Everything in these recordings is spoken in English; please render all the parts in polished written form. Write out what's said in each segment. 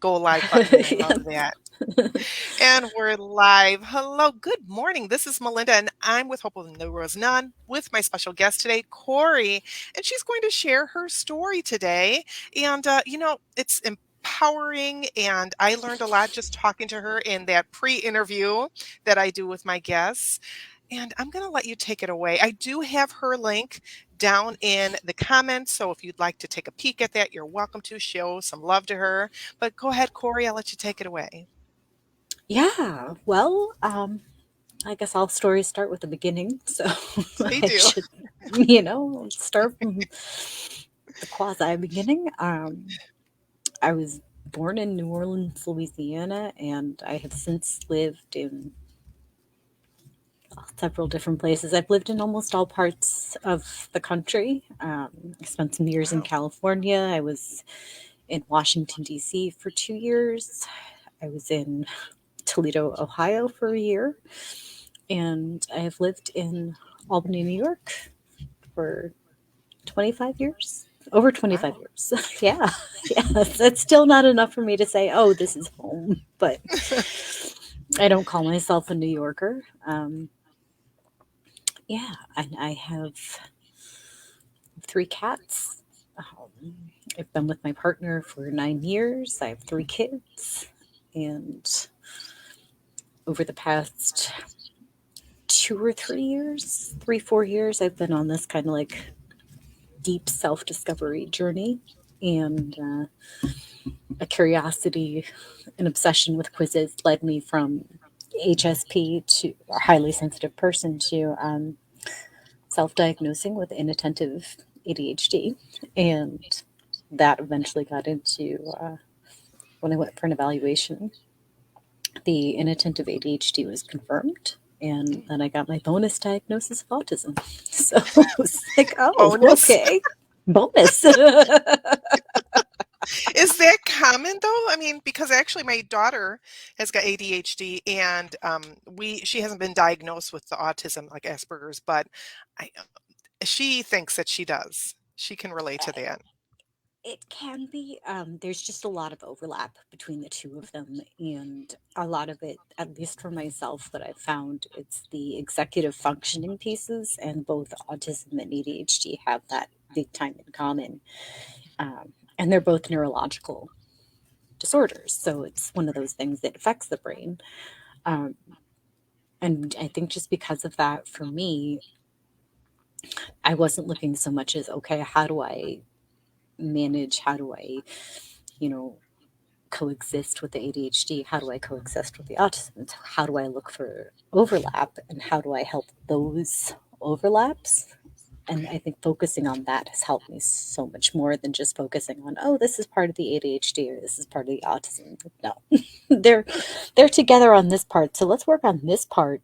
go live button. I Yeah. love that. And we're live. Hello, good morning. This is Melinda, and I'm with Hope of No Rose None with my special guest today, Kori. And she's going to share her story today. And, it's empowering. And I learned a lot just talking to her in that pre interview that I do with my guests. And I'm going to let you take it away. I do have her link down in the comments. So if you'd like to take a peek at that, you're welcome to show some love to her. But go ahead, Kori, I'll let you take it away. Yeah. Well, I guess all stories start with the beginning. So They I do. should, start from the quasi beginning. I was born in New Orleans, Louisiana, and I have since lived in several different places. I've lived in almost all parts of the country. I spent some years in Wow. California. I was in Washington, D.C. for 2 years. I was in Toledo, Ohio for a year. And I have lived in Albany, New York for 25 years. Over 25 Wow. years. Yeah. Yeah. That's still not enough for me to say, oh, this is home. But I don't call myself a New Yorker. Yeah. And I have 3 cats. I've been with my partner for 9 years. I have 3 kids. And over the past 2 or 3 years, 3, 4 years, I've been on this kind of like deep self discovery journey. And a curiosity, an obsession with quizzes led me from HSP to a highly sensitive person to self diagnosing with inattentive ADHD. And that eventually got into when I went for an evaluation, the inattentive ADHD was confirmed. And then I got my bonus diagnosis of autism. So it was like, oh, Bonus. okay, bonus. Is that common though? I mean, because actually my daughter has got ADHD and she hasn't been diagnosed with the autism like Asperger's, but I she thinks that she does. She can relate to that. It can be. There's just a lot of overlap between the two of them, and a lot of it, at least for myself, that I've found, it's the executive functioning pieces, and both autism and ADHD have that big time in common. And they're both neurological disorders, so it's one of those things that affects the brain. Um, and I think just because of that, for me, I wasn't looking so much as, okay, how do I manage? How do I, you know, coexist with the ADHD? How do I coexist with the autism? How do I look for overlap and how do I help those overlaps? And I Right. think focusing on that has helped me so much more than just focusing on, oh, this is part of the ADHD or this is part of the autism. No, they're they're together on this part, so let's work on this part,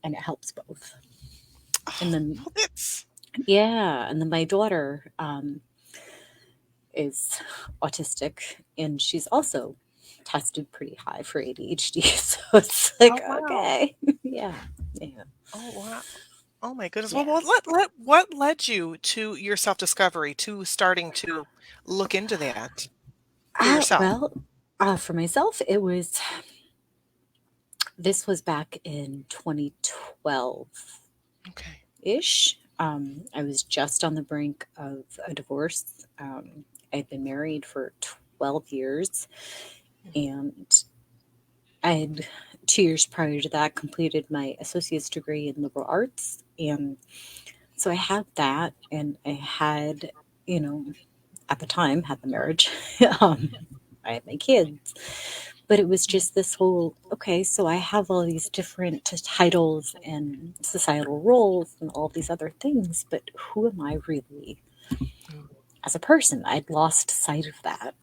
and it helps both. And Oh, then well, that's yeah, and then my daughter is autistic, and she's also tested pretty high for ADHD. So it's oh like, wow. okay, yeah, yeah, Oh wow. Oh my goodness. Well, yes. what led you to your self-discovery, to starting to look into that for yourself? Well, for myself, it was this was back in 2012 Okay. ish. I was just on the brink of a divorce. I'd been married for 12 years, and I had 2 years prior to that completed my associate's degree in liberal arts. And so I had that, and I had, you know, at the time, had the marriage. um, I had my kids. But it was just this whole, okay, so I have all these different titles and societal roles and all these other things, but who am I really Mm. as a person? I'd lost sight of that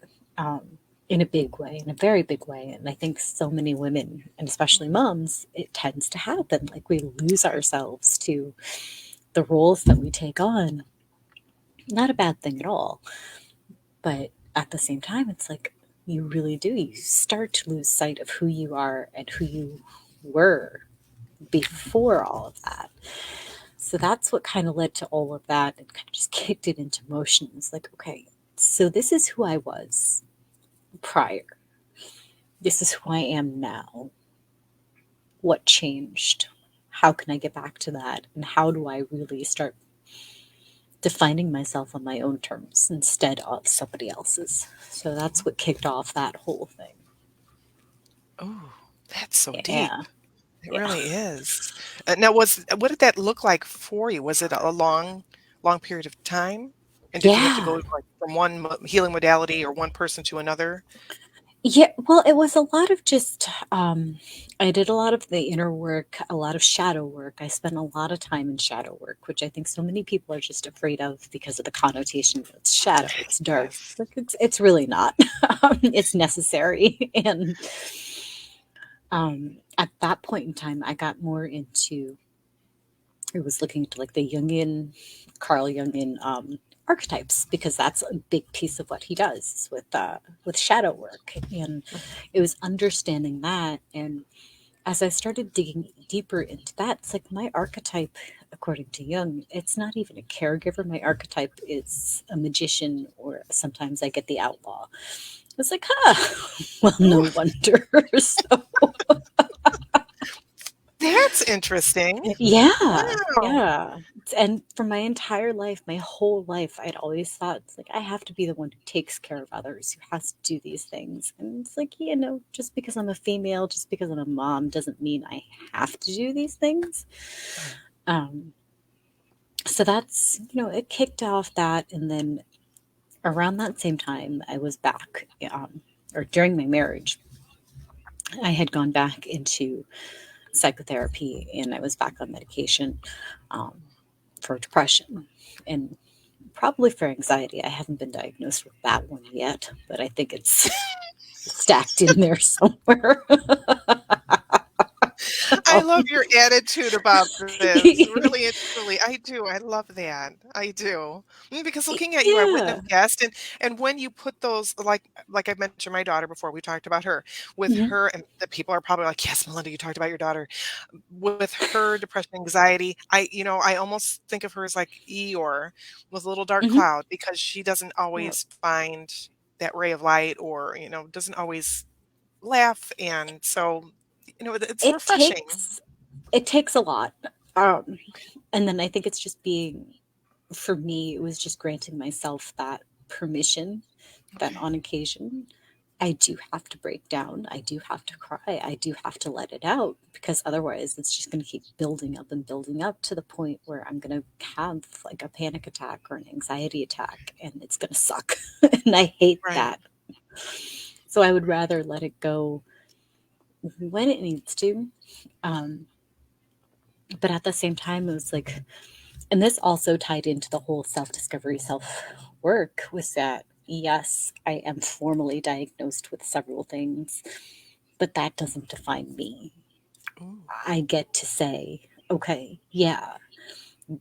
in a big way, in a very big way. And I think so many women, and especially moms, it tends to happen. Like we lose ourselves to the roles that we take on. Not a bad thing at all. But at the same time, it's like you really do. You start to lose sight of who you are and who you were before all of that. So that's what kind of led to all of that and kind of just kicked it into motion. It's like, okay, so this is who I was prior. this is who I am now. What changed? How can I get back to that? And how do I really start defining myself on my own terms instead of somebody else's? So that's what kicked off that whole thing. Oh, that's so deep. Yeah. It Yeah. really is. Now, what did that look like for you? Was it a long period of time? And did you have to go Yeah. like from one healing modality or one person to another? Yeah, well, it was a lot of just, I did a lot of the inner work, a lot of shadow work. I spent a lot of time in shadow work, which I think so many people are just afraid of because of the connotation that it's shadow, it's dark. Yes. It's like it's really not. It's necessary. And at that point in time, I got more into, I was looking into like the Jungian, Carl Jungian archetypes because that's a big piece of what he does with shadow work, and it was understanding that. And as I started digging deeper into that, it's like my archetype, according to Jung, it's not even a caregiver. My archetype is a magician, or sometimes I get the outlaw. It's like, well, no Ooh, wonder. So that's interesting. yeah, Wow. yeah. And for my entire life, my whole life, I'd always thought it's like I have to be the one who takes care of others, who has to do these things. And it's like, just because I'm a female, just because I'm a mom, doesn't mean I have to do these things. Right. Um, so that's, it kicked off that. And then around that same time, I was back, or during my marriage, I had gone back into psychotherapy and I was back on medication um, for depression and probably for anxiety. I haven't been diagnosed with that one yet, but I think it's stacked in there somewhere. I love your attitude about this, really and truly. I do. I love that. I do. Because looking at you, I wouldn't Yeah. have guessed. And when you put those, like I mentioned my daughter before, we talked about her. With Mhm. her, and the people are probably like, "Yes, Melinda, you talked about your daughter." With her depression, anxiety, I almost think of her as like Eeyore with a little dark Mhm. cloud because she doesn't Yep. always find that ray of light, or doesn't always laugh, and so it's It refreshing. takes it takes a lot. Um, and then I think it's just being for me, it was just granting myself that permission that Okay. on occasion I do have to break down. I do have to cry. I do have to let it out because otherwise it's just going to keep building up and building up to the point where I'm going to have like a panic attack or an anxiety attack and it's going to suck. And I hate Right. that. So I would rather let it go when it needs to. Um, but at the same time, it was like, and this also tied into the whole self discovery, self work was that, yes, I am formally diagnosed with several things, but that doesn't define me. Ooh. I get to say, okay, yeah,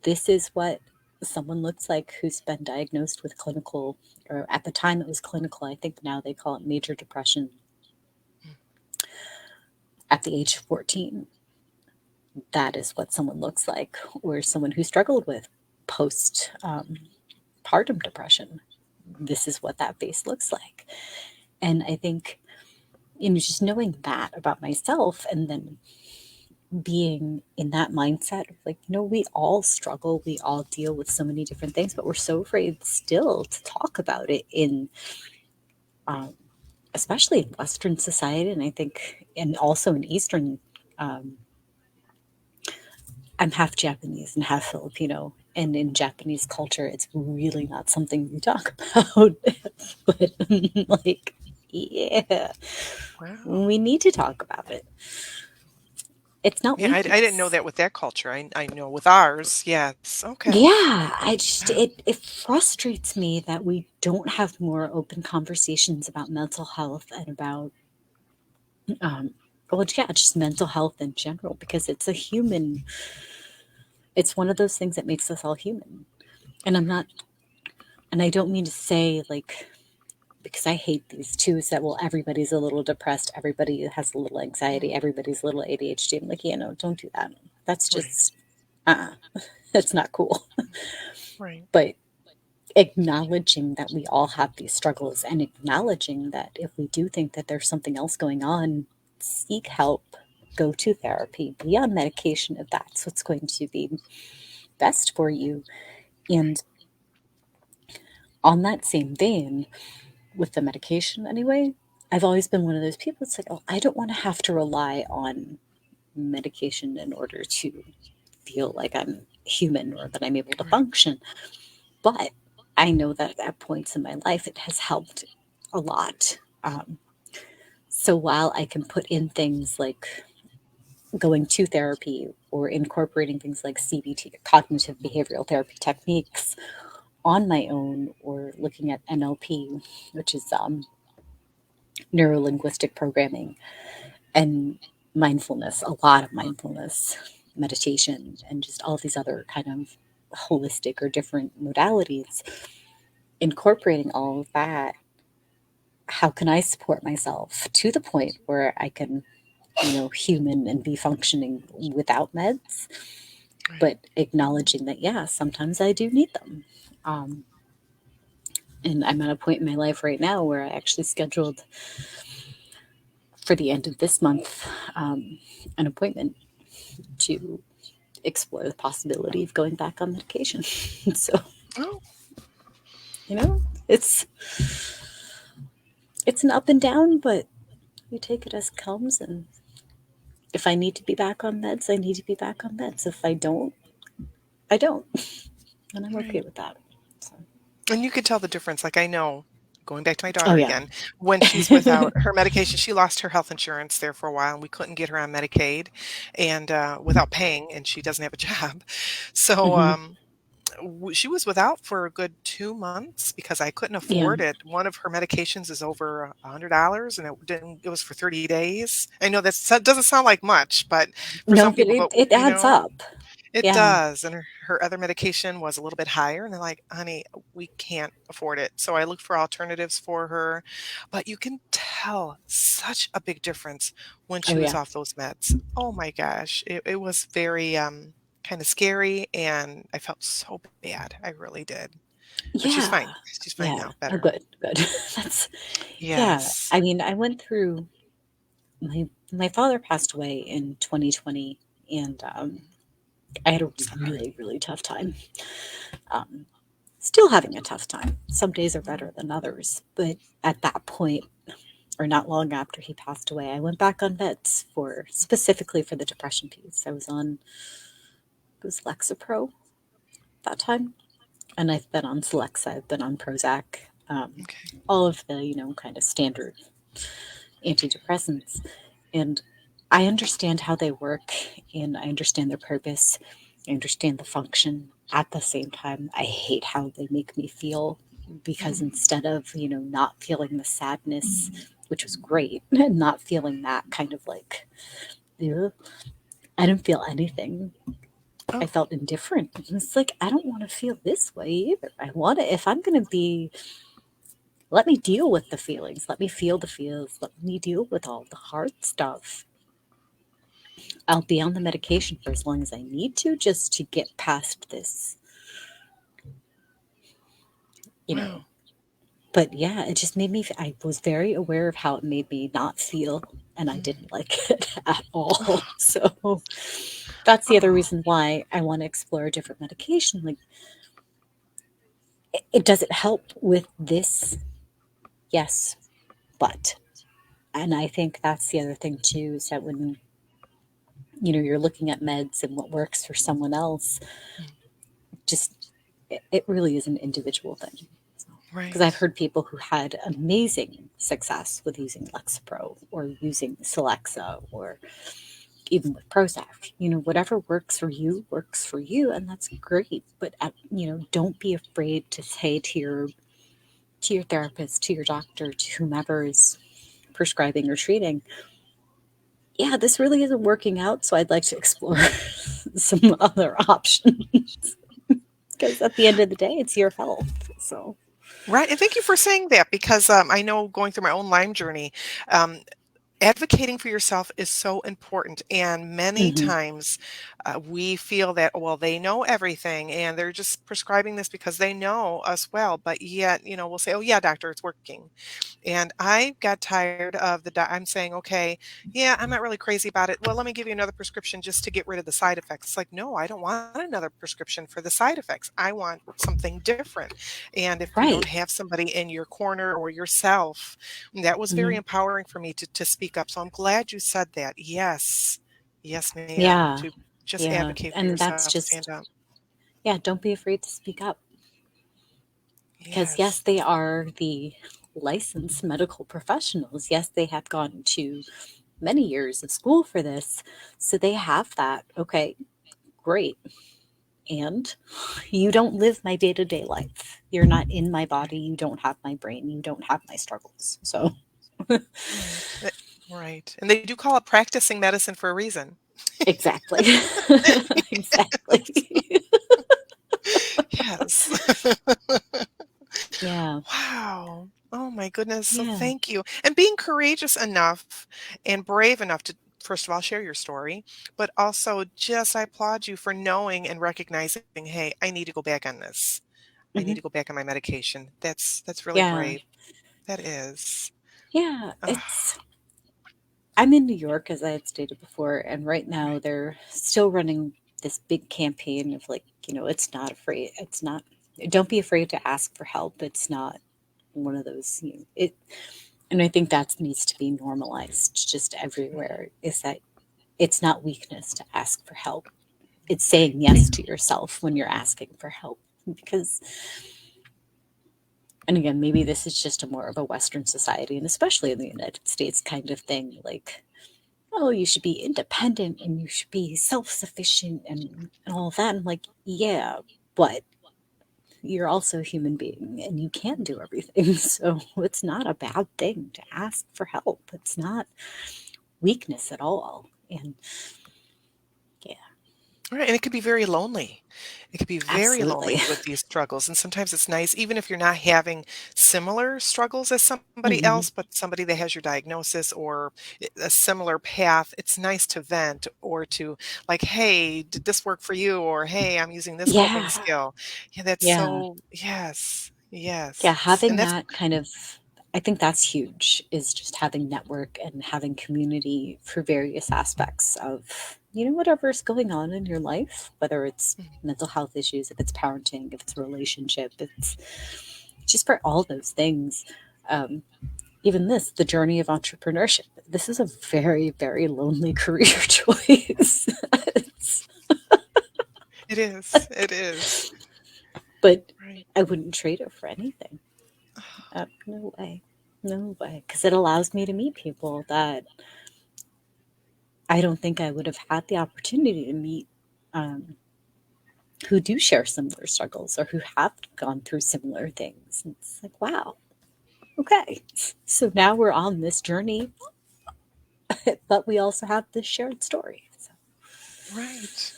this is what someone looks like who's been diagnosed with clinical, or at the time it was clinical, I think now they call it major depression Mm. at the age of 14. That is what someone looks like, or someone who struggled with post partum depression. This is what that face looks like. And I think, just knowing that about myself and then being in that mindset of like, we all struggle, we all deal with so many different things, but we're so afraid still to talk about it um, especially in Western society. And I think, and also in Eastern, um, I'm half Japanese and half Filipino. And in Japanese culture, it's really not something we talk about. But like, yeah, Wow. we need to talk about it. It's not Yeah, I didn't know weakness. that with that culture. I know with ours, yes. Okay. Yeah, I just Wow. it frustrates me that we don't have more open conversations about mental health and about um well yeah, just mental health in general because it's one of those things that makes us all human. And I'm not and I don't mean to say like because I hate these too, is that well everybody's a little depressed, everybody has a little anxiety, Mm. everybody's a little ADHD. I'm like, don't do that. That's Right. just that's not cool. Right. But acknowledging that we all have these struggles and acknowledging that if we do think that there's something else going on, seek help, go to therapy, be on medication if that's what's going to be best for you. And on that same vein, with the medication anyway, I've always been one of those people. It's like, oh, I don't want to have to rely on medication in order to feel like I'm human or that I'm able to Right. function. But I know that at points in my life, it has helped a lot. So while I can put in things like going to therapy or incorporating things like CBT, cognitive behavioral therapy techniques, on my own, or looking at NLP, which is neuro linguistic programming, and mindfulness, a lot of mindfulness, meditation, and just all these other kind of holistic or different modalities, incorporating all of that, how can I support myself to the point where I can, human and be functioning without meds, Right. but acknowledging that, yeah, sometimes I do need them. Um, and I'm at a point in my life right now where I actually scheduled for the end of this month an appointment to explore the possibility of going back on medication. So, Oh, you know, it's it's an up and down, but we take it as it comes. And if I need to be back on meds, I need to be back on meds. If I don't, I don't, and I'm okay right. with that. So, And you could tell the difference. Like I know, going back to my oh daughter yeah. again, when she's without her medication, she lost her health insurance there for a while, and we couldn't get her on Medicaid, and without paying, and she doesn't have a job. So Hmm. she was without for a good 2 months because I couldn't Yeah. afford it. One of her medications is over $100, and it didn't. It was for 30 days. I know that doesn't sound like much, but for No, some but people, it adds up. it Yeah. does, and her other medication was a little bit higher, and they're like, "Honey, we can't afford it." So I looked for alternatives for her, but you can tell such a big difference when Oh she was yeah. off those meds. Oh my gosh, it was very, kinda scary, and I felt so bad, I really did. But she's Yeah. fine. She's fine Yeah. now, Oh, better. good. Good. That's yeah. Yes. I mean, I went through my father passed away in 2020, and I had a Sorry. really really tough time. Um, Still having a tough time. Some days are Mm, better than others, but at that point, or not long after he passed away, I went back on meds for specifically for the depression piece. I was on it was Lexapro that time, and I've been on Celexa, I've been on Prozac, okay. all of the kind of standard antidepressants, and I understand how they work, and I understand their purpose. I understand the function. At the same time, I hate how they make me feel because Mm. instead of, not feeling the sadness, which was great, and not feeling that kind of like, ugh, I didn't feel anything. I Oh, felt indifferent. It's like, I don't want to feel this way either. I want to, if I'm going to be, let me deal with the feelings. Let me feel the feels. Let me deal with all the hard stuff. I'll be on the medication for as long as I need to just to get past this, you know. wow. But yeah, it just made me, I was very aware of how it made me not feel, and I Mm. didn't like it at all. So that's the other Oh, reason why I want to explore a different medication. Like, it does it help with this? Yes, but. And I think that's the other thing too, is that when you're looking at meds and what works for someone else, mm, just it really is an individual thing. Because I've right. heard people who had amazing success with using Lexapro or using Celexa or even with Prozac. Whatever works for you, and that's great. But don't be afraid to say to your therapist, to your doctor, to whomever is prescribing or treating, yeah, this really isn't working out, so I'd like to explore some other options. Because at the end of the day, it's your health. So, Right, and thank you for saying that because, I know going through my own Lyme journey, um, advocating for yourself is so important. And many Hmm. times we feel that, well, they know everything and they're just prescribing this because they know us well. But yet, we'll say, oh, yeah, doctor, it's working. And I got tired of I'm saying, okay, yeah, I'm not really crazy about it. Well, let me give you another prescription just to get rid of the side effects. It's like, no, I don't want another prescription for the side effects. I want something different. And if you don't Right. have somebody in your corner or yourself, that was very Hmm. empowering for me to speak up. So I'm glad you said that. Yes. Yes, ma'am. Yeah. To just Yeah. advocate for And that's yourself, stand just, up. yeah, don't be afraid to speak up. Because, yes, Yes. they are the licensed medical professionals. Yes, they have gone to many years of school for this. So they have that. Okay, great. And you don't live my day to day life. You're not in my body. You don't have my brain. You don't have my struggles. So, Right. Right. And they do call it practicing medicine for a reason. exactly. Exactly. Yes. Yeah. Wow. Oh my goodness. So Yeah. thank you. And being courageous enough and brave enough to, first of all, share your story, but also just I applaud you for knowing and recognizing, hey, I need to go back on this. I need Hmm. to go back on my medication. That's really Yeah. brave. That is. Yeah. Oh, I'm in New York, as I had stated before, and right now they're still running this big campaign of like, it's not afraid. It's not, don't be afraid to ask for help. It's not one of those, and I think that needs to be normalized just everywhere is that it's not weakness to ask for help. It's saying right. yes to yourself when you're asking for help. Because, and again, maybe this is just a more of a Western society, and especially in the United States kind of thing. Like, oh, you should be independent and you should be self sufficient and all of that. I'm like, yeah, but you're also a human being and you can't do everything. So it's not a bad thing to ask for help. It's not weakness at all. And yeah, Right, and it could be very lonely. It could be very absolutely. lonely with these struggles, and sometimes it's nice, even if you're not having similar struggles as somebody Hmm. else, but somebody that has your diagnosis or a similar path, it's nice to vent or to like, "Hey, did this work for you?" Or, "Hey, I'm using this coping Yeah. skill." Yeah, that's Yeah. so yes, Yeah. yes, and Having that's that kind of, I think that's huge, is just having network and having community for various aspects of, whatever's going on in your life, whether it's mhm, mental health issues, if it's parenting, if it's a relationship, if it's just for all those things. Um, Even this, the journey of entrepreneurship. This is a very, very lonely career choice. It's- it is, but right. I wouldn't trade it for anything. No way. No way. Because it allows me to meet people that I don't think I would have had the opportunity to meet, um, who do share similar struggles or who have gone through similar things. And it's like, wow, okay. So now we're on this journey, but we also have this shared story. So, Right.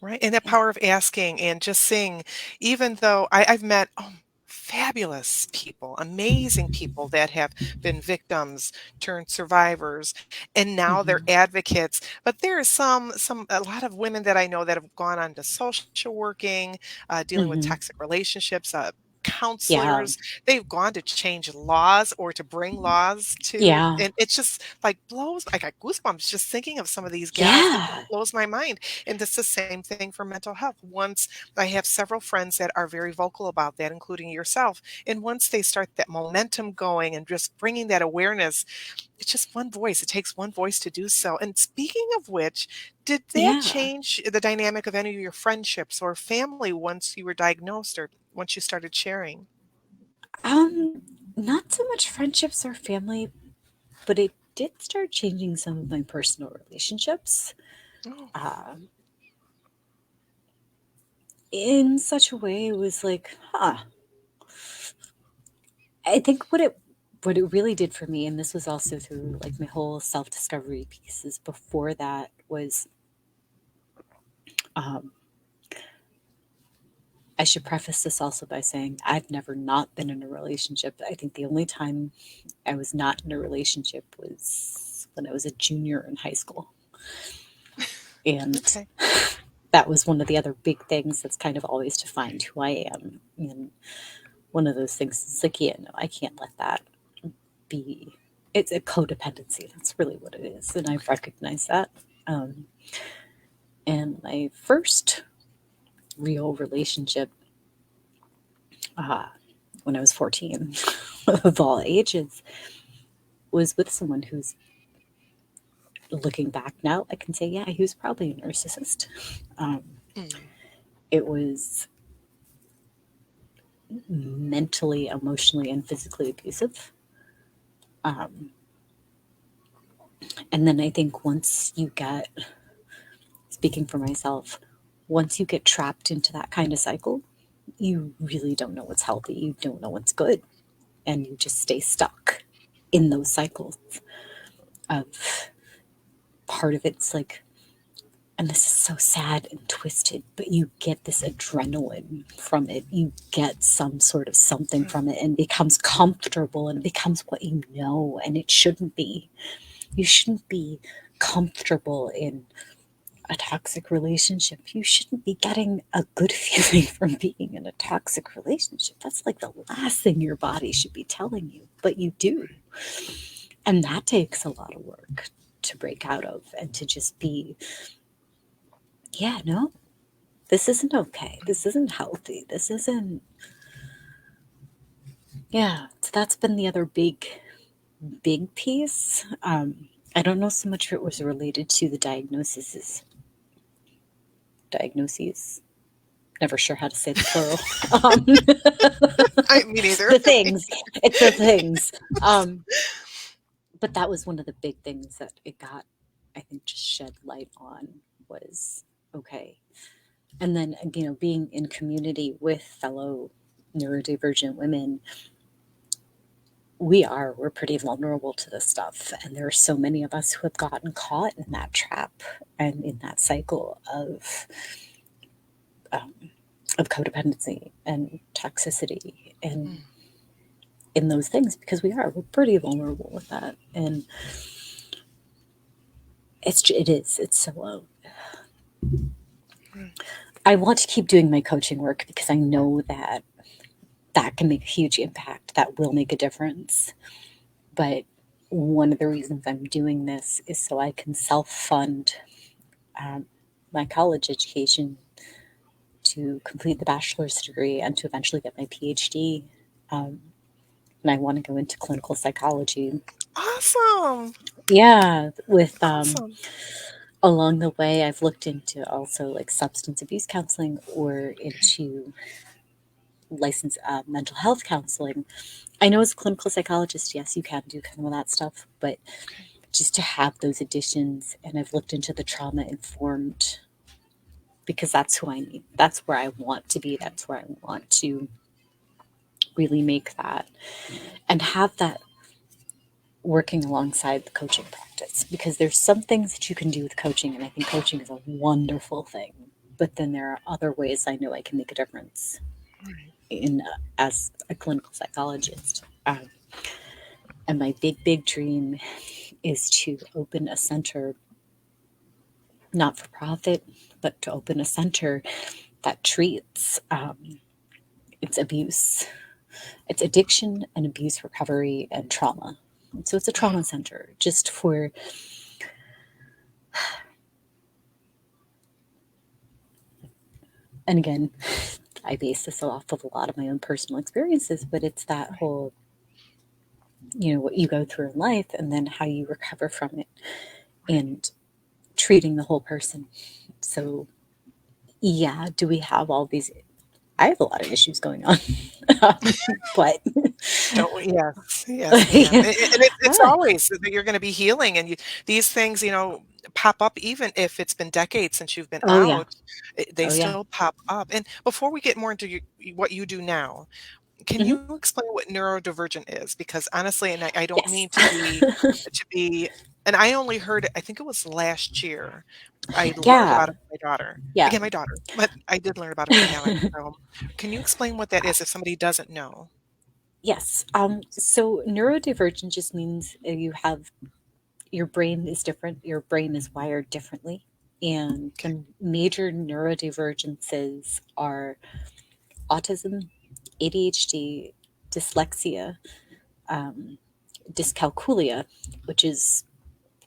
Right, and that yeah. power of asking and just seeing, even though I've met fabulous people, amazing people that have been victims turned survivors, and now they're Hmm. advocates. But there is a lot of women that I know that have gone on to social working, dealing with Hmm. toxic relationships. Yeah. Counselors, they've gone to change laws or to bring laws to, Yeah. and it's just like blows. I got goosebumps just thinking of some of these gals. It Yeah. blows my mind. And it's the same thing for mental health. Once I have several friends that are very vocal about that, including yourself. And once they start that momentum going and just bringing that awareness, it's just one voice. It takes one voice to do so. And speaking of which, did that Yeah. change the dynamic of any of your friendships or family once you were diagnosed or once you started sharing? Not so much friendships or family, but it did start changing some of my personal relationships. Oh, Uh, in such a way it was like, huh. I think what it really did for me, and this was also through like my whole self-discovery pieces before that, was, um, I should preface this also by saying I've never not been in a relationship. I think the only time I was not in a relationship was when I was a junior in high school. And Okay. that was one of the other big things that's kind of always defined who I am. And one of those things is like, yeah, no, I can't let that be. It's a codependency. That's really what it is. And I've recognized that. Um, and my first real relationship, uh, when I was 14, of all ages, was with someone who's, looking back now, I can say, yeah, he was probably a narcissist. Um, Mm. it was mentally, emotionally, and physically abusive. Um, and then I think once you get, speaking for myself, once you get trapped into that kind of cycle, you really don't know what's healthy. You don't know what's good. And you just stay stuck in those cycles of, part of it's like, and this is so sad and twisted, but you get this adrenaline from it. You get some sort of something from it and it becomes comfortable and it becomes what you know. And it shouldn't be. You shouldn't be comfortable in a toxic relationship. You shouldn't be getting a good feeling from being in a toxic relationship. That's like the last thing your body should be telling you, but you do. And that takes a lot of work to break out of and to just be, yeah, no, this isn't okay. This isn't healthy. This isn't, yeah. So that's been the other big piece. I don't know so much if it was related to the diagnoses. Never sure how to say the plural. Um, Me neither. the things. It's the things. Um, but that was one of the big things that it got, I think, just shed light on was, okay. And then, being in community with fellow neurodivergent women, we're pretty vulnerable to this stuff. And there are so many of us who have gotten caught in that trap and in that cycle um, of codependency and toxicity and Mm. in those things because we're pretty vulnerable with that. And it's so low. Right. I want to keep doing my coaching work because I know that that can make a huge impact, that will make a difference. But one of the reasons I'm doing this is so I can self fund um, my college education to complete the bachelor's degree and to eventually get my PhD. Um, and I want to go into clinical psychology. Awesome. Yeah, with Awesome. along the way, I've looked into also like substance abuse counseling or Okay. into licensed mental health counseling. I know as a clinical psychologist, yes, you can do kind of that stuff, but Okay. just to have those additions, and I've looked into the trauma informed because that's who I need. That's where I want to be. That's where I want to really make that and have that working alongside the coaching practice because there's some things that you can do with coaching, and I think coaching is a wonderful thing. But then there are other ways I know I can make a difference Right. in as a clinical psychologist. And my big dream is to open a center, not for profit, but to open a center that treats its abuse, its addiction and abuse recovery and trauma. So it's a Wow. trauma center just for, and again, I base this off of a lot of my own personal experiences, but it's that Right. whole, what you go through in life and then how you recover from it Right. and treating the whole person. So, yeah, do we have all these? I have a lot of issues going on, but Don't we? Yes, yes, ma'am. yeah. And it's Ah, always that you're going to be healing, and these things, pop up even if it's been decades since you've been oh yeah, out. They oh yeah. still pop up. And before we get more into what you do now, can Hmm. you explain what neurodivergent is? Because honestly, and I don't Yes. mean to be, and I only heard it, I think it was last year. I learned Yeah, about it from my daughter. yeah. Again, my daughter, but I did learn about it from Alex. So, can you explain what that is if somebody doesn't know? Yes. So neurodivergent just means you have your brain is different. Your brain is wired differently. And Okay. the major neurodivergences are autism, ADHD, dyslexia, um, dyscalculia, which is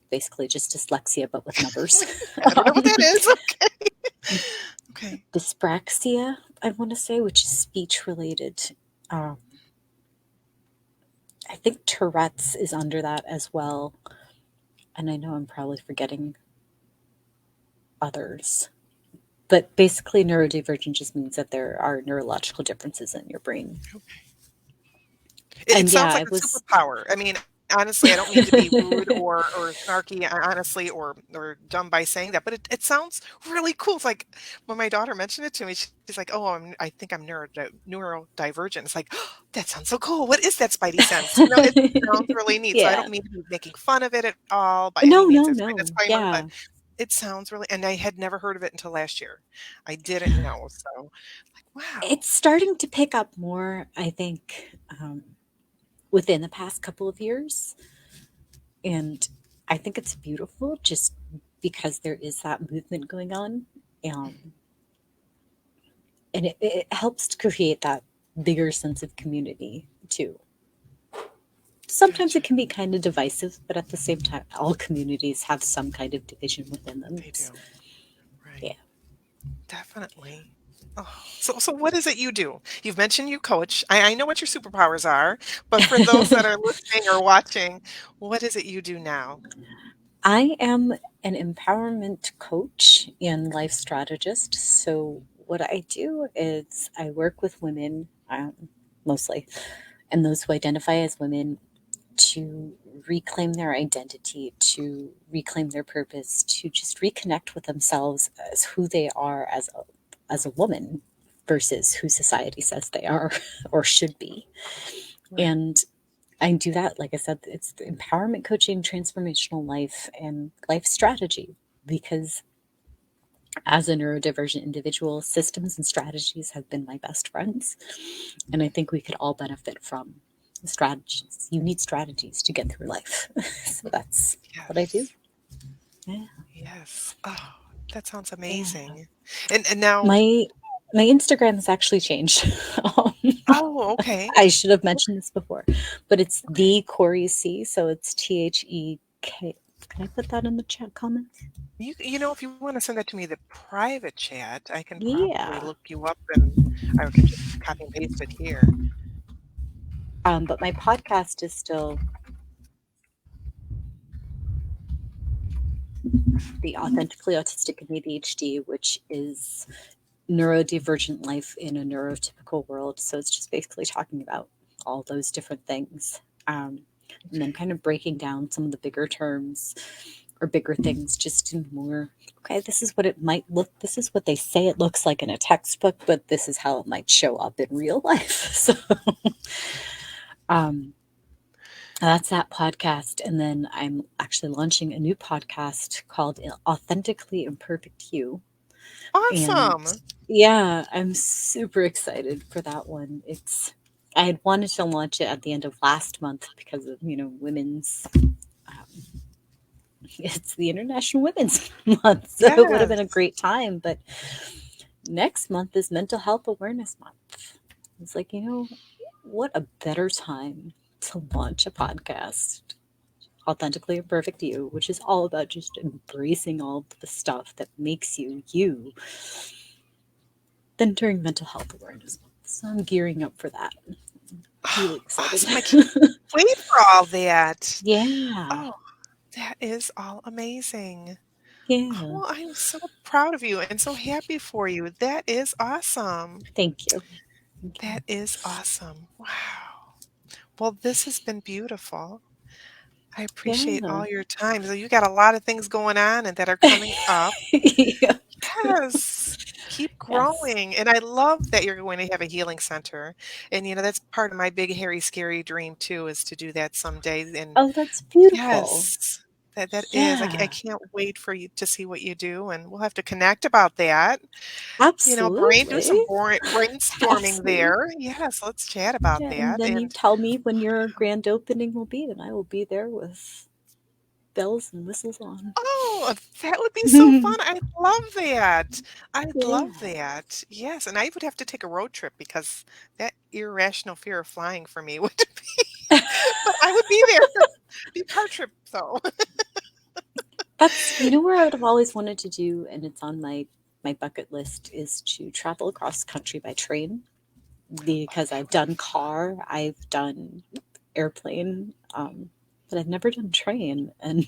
basically just dyslexia but with numbers. I don't know what that is. Okay. Okay. Dyspraxia, I want to say, which is speech related. Um, I think Tourette's is under that as well. And I know I'm probably forgetting others. But basically, neurodivergent just means that there are neurological differences in your brain. It And yeah, sounds I like a was. superpower. I mean, honestly, I don't mean to be rude or snarky, honestly, or dumb by saying that, but it sounds really cool. It's like when my daughter mentioned it to me, she's like, "Oh, I think I'm neurodivergent." It's like, oh, that sounds so cool. What is that spidey sense? It sounds really neat. So I Yeah. don't mean to be making fun of it at all by any No, means. no, That's no. fine, but Yeah. it sounds really, and I had never heard of it until last year. I didn't know. So, like, wow. It's starting to pick up more, I think, within the past couple of years. And I think it's beautiful just because there is that movement going on. Um, and it helps to create that bigger sense of community too. Sometimes Gotcha. it can be kind of divisive, but at the same time, all communities have some kind of division within them. They do. Right. Yeah. Definitely. Oh, so what is it you do? You've mentioned you coach. I know what your superpowers are, but for those that are listening or watching, what is it you do now? I am an empowerment coach and life strategist. So, what I do is I work with women, mostly, and those who identify as women to reclaim their identity, to reclaim their purpose, to just reconnect with themselves as who they are as a woman versus who society says they are or should be. Right. And I do that, like I said, it's the empowerment coaching, transformational life, and life strategy. Because as a neurodivergent individual, systems and strategies have been my best friends. And I think we could all benefit from strategies. You need strategies to get through life. So that's what I do. Yes. Yeah. Yes. Oh, that sounds Yeah. amazing. And now, My my Instagram has actually changed. Um, oh, okay. I should have mentioned this before, but it's Okay. the Kori C. So it's THEK. Can I put that in the chat comments? If you want to send that to me, the private chat, I can probably Yeah. look you up and I can just copy and paste it here. But my podcast is still the Authentically Autistic and ADHD, which is neurodivergent life in a neurotypical world. So it's just basically talking about all those different things. And then Okay. kind of breaking down some of the bigger terms or bigger things just in more, okay, this is what it might look, this is what they say it looks like in a textbook, but this is how it might show up in real life. So um, that's that podcast. And then I'm actually launching a new podcast called Authentically Imperfect You. And Awesome. yeah, I'm super excited for that one. I had wanted to launch it at the end of last month because of, women's, it's the International Women's Month. So it would have been a Yes. great time. But next month is Mental Health Awareness Month. It's like, what a better time to launch a podcast, Authentically Imperfect You, which is all about just embracing all the stuff that makes you you, than during Mental Health Awareness Month. So I'm gearing up for that. Really excited. Awesome. I can't wait for all that. Yeah. Oh, that is all amazing. Oh, Yeah. well, I'm so proud of you and so happy for you. That is awesome. Thank you. Thank you. That is awesome. Wow. Well, this has been beautiful. I appreciate Yeah. all your time. So you got a lot of things going on and that are coming up. Yeah. Yes. Keep Yes. growing. And I love that you're going to have a healing center. And that's part of my big, hairy, scary dream too, is to do that someday. And Oh, that's beautiful. yes, that is. I Yeah. can't wait for you to see what you do, and we'll have to connect about that. Do Absolutely. some brainstorming Absolutely. there. Yes, let's chat about Yeah. And that. then you And tell me when your grand opening will be, and I will be there with bells and whistles on. Oh, that would be so fun. I'd love that. I'd Yeah. love that. Yes, and I would have to take a road trip because that irrational fear of flying for me would be but I would be there. Be car trip though. That's, you know, where I would have always wanted to do, and it's on my bucket list, is to travel across country by train, Oh, because that I've would be done fun. car, I've done airplane, but I've never done train, and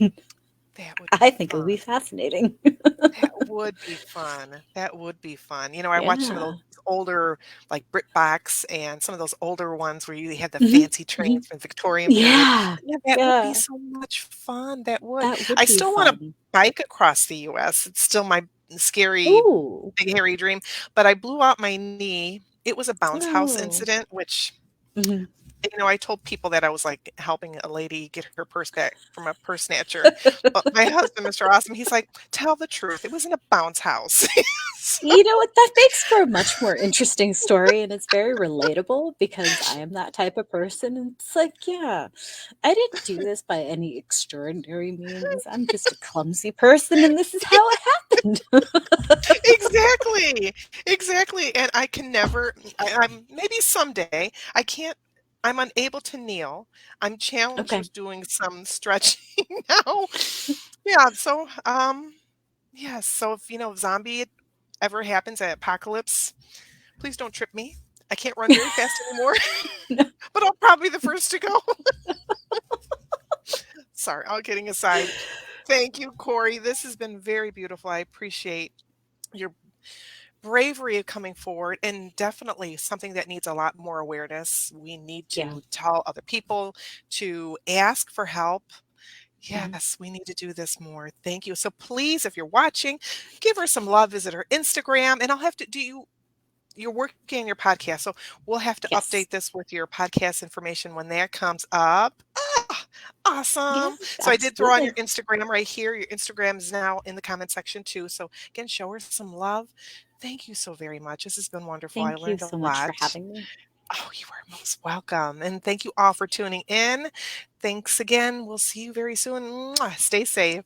That would I be think it would be fun. fascinating. That would be fun. That would be fun. You know, I watched some of those Yeah. older, like BritBox and some of those older ones where you had the Mhm, fancy mhm. trains from Victorian period. Yeah, Yeah, that would be yeah, so much fun. That would. that would I be still want to fun. bike across the US. It's still my scary, Ooh. big, hairy dream. But I blew out my knee. It was a bounce house Oh. incident, which Mhm. I told people that I was, like, helping a lady get her purse back from a purse snatcher, but my husband, Mr. Awesome, he's like, "Tell the truth, it was in a bounce house." So You know what? That makes for a much more interesting story, and it's very relatable because I am that type of person. And it's like, yeah, I didn't do this by any extraordinary means. I'm just a clumsy person, and this is how it happened. exactly, exactly, and I can never I'm maybe someday, I can't I'm unable to kneel. I'm challenged Okay. with doing some stretching now. Yeah, so, yes, so if, zombie ever happens, a apocalypse, please don't trip me. I can't run very fast anymore, No. but I'll probably be the first to go. Sorry, all kidding aside. Thank you, Corey. This has been very beautiful. I appreciate your bravery of coming forward and definitely something that needs a lot more awareness. We need Yeah. to tell other people to ask for help. Mhm. Yes, we need to do this more. Thank you. So please, if you're watching, give her some love. Visit her Instagram, and I'll have to do you. You're working on your podcast, so we'll have to Yes. update this with your podcast information when that comes up. Ah, Yeah, awesome. So I did throw on your absolutely. Instagram right here. Your Instagram is now in the comment section too. So again, show her some love. Thank you so very much. This has been wonderful. I Thank you learned a so much for lot. having me. Oh, you are most welcome. And thank you all for tuning in. Thanks again. We'll see you very soon. Mwah. Stay safe.